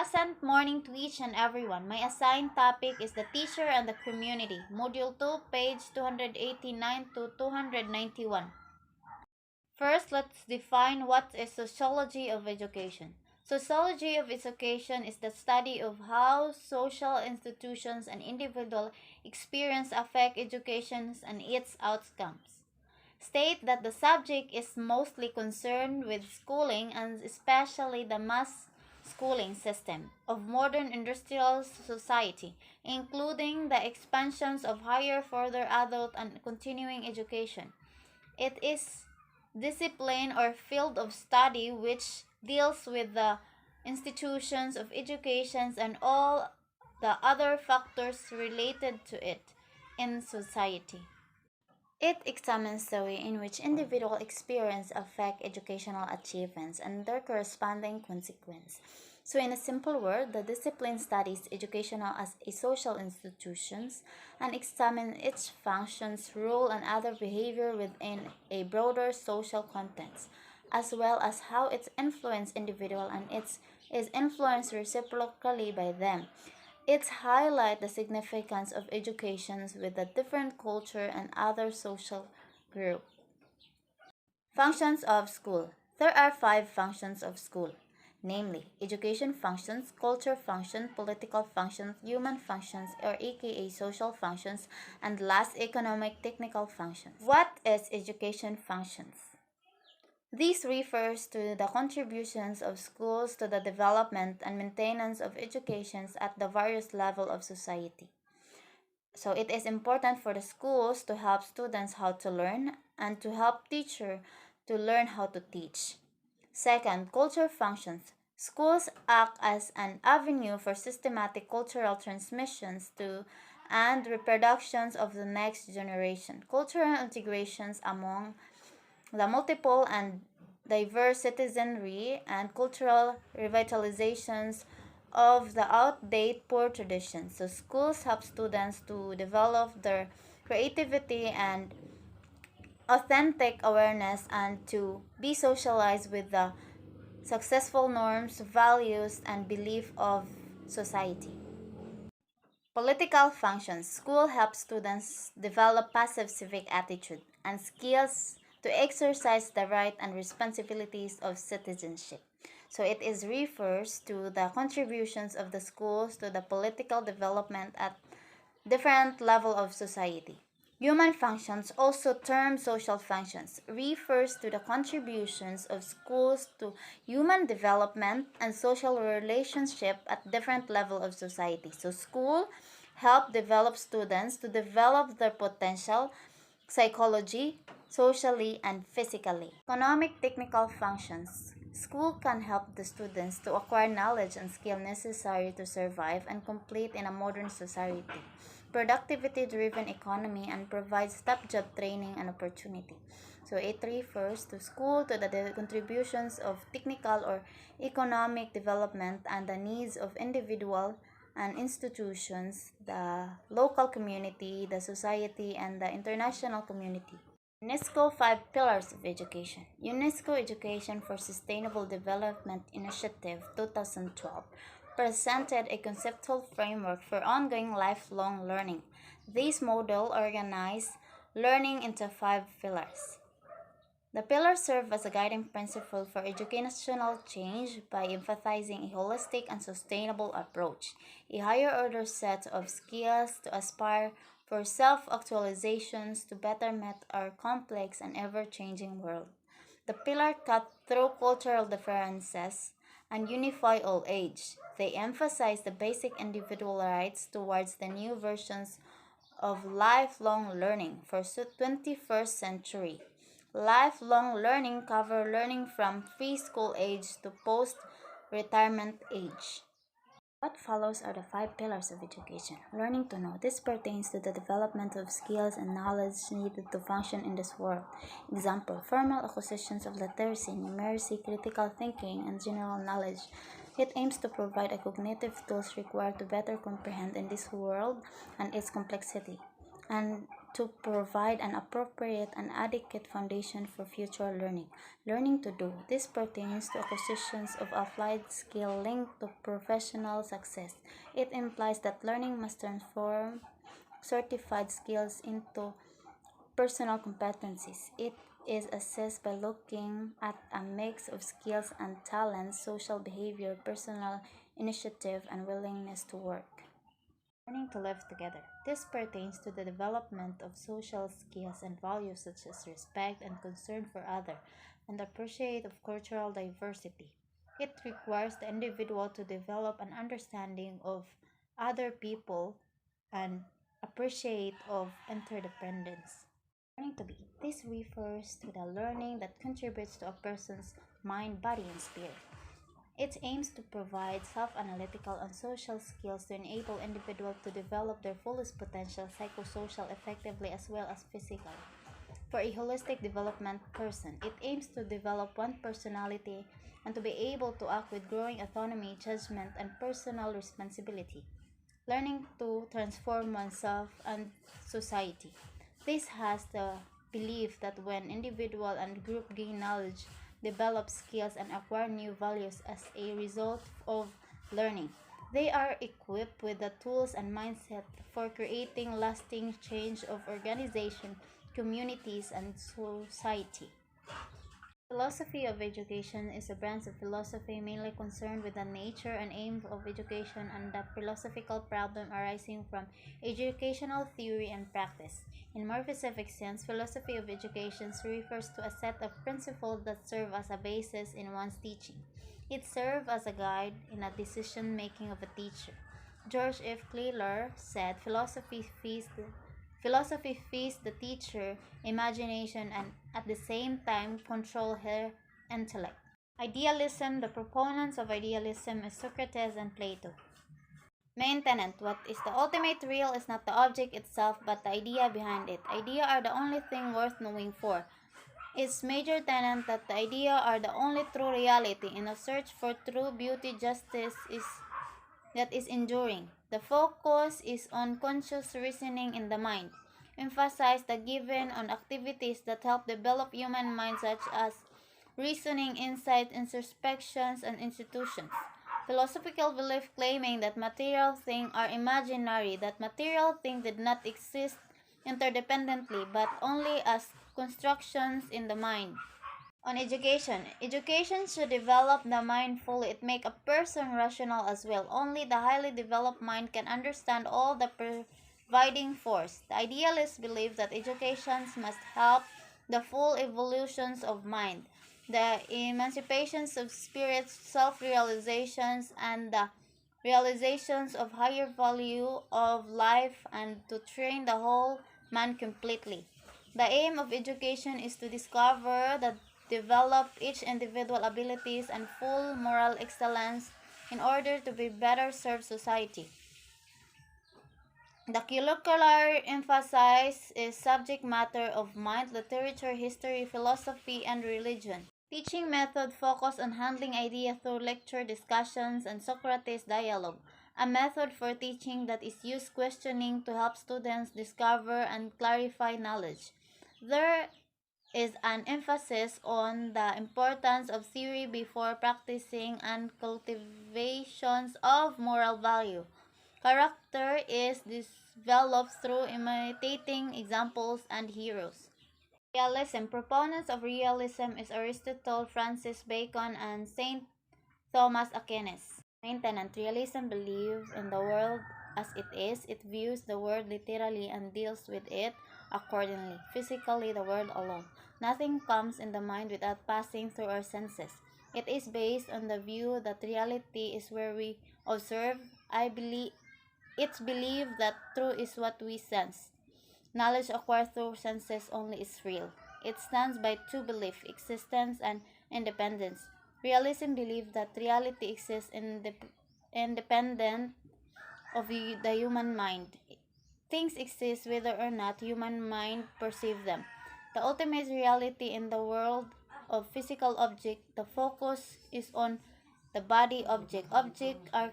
Pleasant morning to each and everyone. My assigned topic is the teacher and the community. Module 2, page 289 to 291. First, let's define what is sociology of education. Sociology of education is the study of how social institutions and individual experience affect education and its outcomes. State that the subject is mostly concerned with schooling and especially the mass schooling system of modern industrial society, including the expansions of higher, further adult, and continuing education. It is discipline or field of study which deals with the institutions of education and all the other factors related to it in society. It examines the way in which individual experience affect educational achievements and their corresponding consequence. So in a simple word, the discipline studies educational as a social institutions and examine its functions, role, and other behavior within a broader social context, as well as how it influences individual and its is influenced reciprocally by them. It highlights the significance of education with a different culture and other social group. Functions of school. There are five functions of school, namely education functions, culture functions, political functions, human functions or aka social functions, and last economic technical functions. What is education functions? This refers to the contributions of schools to the development and maintenance of education at the various levels of society. So it is important for the schools to help students how to learn and to help teachers to learn how to teach. Second, culture functions. Schools act as an avenue for systematic cultural transmissions to and reproductions of the next generation. Cultural integrations among the multiple and diverse citizenry and cultural revitalizations of the outdated poor traditions. So schools help students to develop their creativity and authentic awareness and to be socialized with the successful norms, values, and belief of society. Political functions. School helps students develop passive civic attitude and skills to exercise the right and responsibilities of citizenship. So it is refers to the contributions of the schools to the political development at different level of society. Human functions, also termed social functions, refers to the contributions of schools to human development and social relationship at different level of society. So school help develop students to develop their potential psychology, socially, and physically. Economic technical functions. School can help the students to acquire knowledge and skill necessary to survive and complete in a modern society. Productivity-driven economy and provides top job training and opportunity. So it refers to school to the contributions of technical or economic development and the needs of individual and institutions, the local community, the society, and the international community. UNESCO 5 Pillars of Education. UNESCO Education for Sustainable Development Initiative 2012 presented a conceptual framework for ongoing lifelong learning. This model organized learning into 5 pillars. The pillars serve as a guiding principle for educational change by emphasizing a holistic and sustainable approach, a higher order set of skills to aspire for self-actualizations to better meet our complex and ever-changing world. The pillar cut through cultural differences and unify all age. They emphasize the basic individual rights towards the new versions of lifelong learning for 21st century. Lifelong learning cover learning from preschool age to post-retirement age. What follows are the 5 pillars of education. Learning to know. This pertains to the development of skills and knowledge needed to function in this world. Example, formal acquisitions of literacy, numeracy, critical thinking, and general knowledge. It aims to provide a cognitive tools required to better comprehend in this world and its complexity, and to provide an appropriate and adequate foundation for future learning. Learning to do. This pertains to acquisitions of applied skill linked to professional success. It implies that learning must transform certified skills into personal competencies. It is assessed by looking at a mix of skills and talents, social behavior, personal initiative, and willingness to work. Learning to live together. This pertains to the development of social skills and values such as respect and concern for others and appreciate of cultural diversity. It requires the individual to develop an understanding of other people and appreciate of interdependence. Learning to be. This refers to the learning that contributes to a person's mind, body, and spirit. It aims to provide self-analytical and social skills to enable individuals to develop their fullest potential psychosocial effectively as well as physically. For a holistic development person, it aims to develop one personality and to be able to act with growing autonomy, judgment, and personal responsibility. Learning to transform oneself and society. This has the belief that when individual and group gain knowledge, develop skills, and acquire new values as a result of learning, they are equipped with the tools and mindset for creating lasting change of organization, communities, and society. Philosophy of education is a branch of philosophy mainly concerned with the nature and aim of education and the philosophical problem arising from educational theory and practice. In more specific sense, philosophy of education refers to a set of principles that serve as a basis in one's teaching. It serves as a guide in the decision making of a teacher. George F. Clealer said philosophy feeds the teacher imagination and at the same time control her intellect. Idealism. The proponents of idealism is Socrates and Plato. Main tenet. What is the ultimate real is not the object itself but the idea behind it. Ideas are the only thing worth knowing for. Its major tenet that the ideas are the only true reality in a search for true beauty justice is that is enduring. The focus is on conscious reasoning in the mind. Emphasize the given on activities that help develop human mind such as reasoning, insight, introspections, and institutions. Philosophical belief claiming that material things are imaginary, that material things did not exist interdependently but only as constructions in the mind. On education. Education should develop the mind fully. It make a person rational as well. Only the highly developed mind can understand all the providing force. The idealists believe that education must help the full evolutions of mind, the emancipations of spirit, self-realizations, and the realizations of higher value of life and to train the whole man completely. The aim of education is to discover the develop each individual abilities and full moral excellence in order to be better serve society. The curricular emphasis is subject matter of mind, literature, history, philosophy, and religion. Teaching method focus on handling ideas through lecture, discussions, and Socrates dialogue. A method for teaching that is used questioning to help students discover and clarify knowledge. There is an emphasis on the importance of theory before practicing and cultivations of moral value. Character is developed through imitating examples and heroes. Realism. Proponents of realism is Aristotle, Francis Bacon, and Saint Thomas Aquinas. Maintenance. Realism believes in the world as it is. It views the world literally and deals with it accordingly. Physically, the world alone. Nothing comes in the mind without passing through our senses. It is based on the view that reality is where we observe. It's believed that truth is what we sense. Knowledge acquired through senses only is real. It stands by two beliefs, existence and independence. Realism believes that reality exists independent of the human mind. Things exist whether or not human mind perceive them. The ultimate reality in the world of physical object, the focus is on the body object. Objects are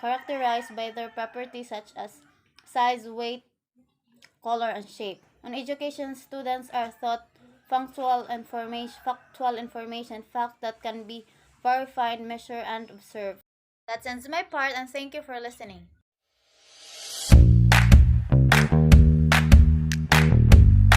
characterized by their properties such as size, weight, color, and shape. On education, students are taught factual information, fact that can be verified, measured, and observed. That ends my part, and thank you for listening.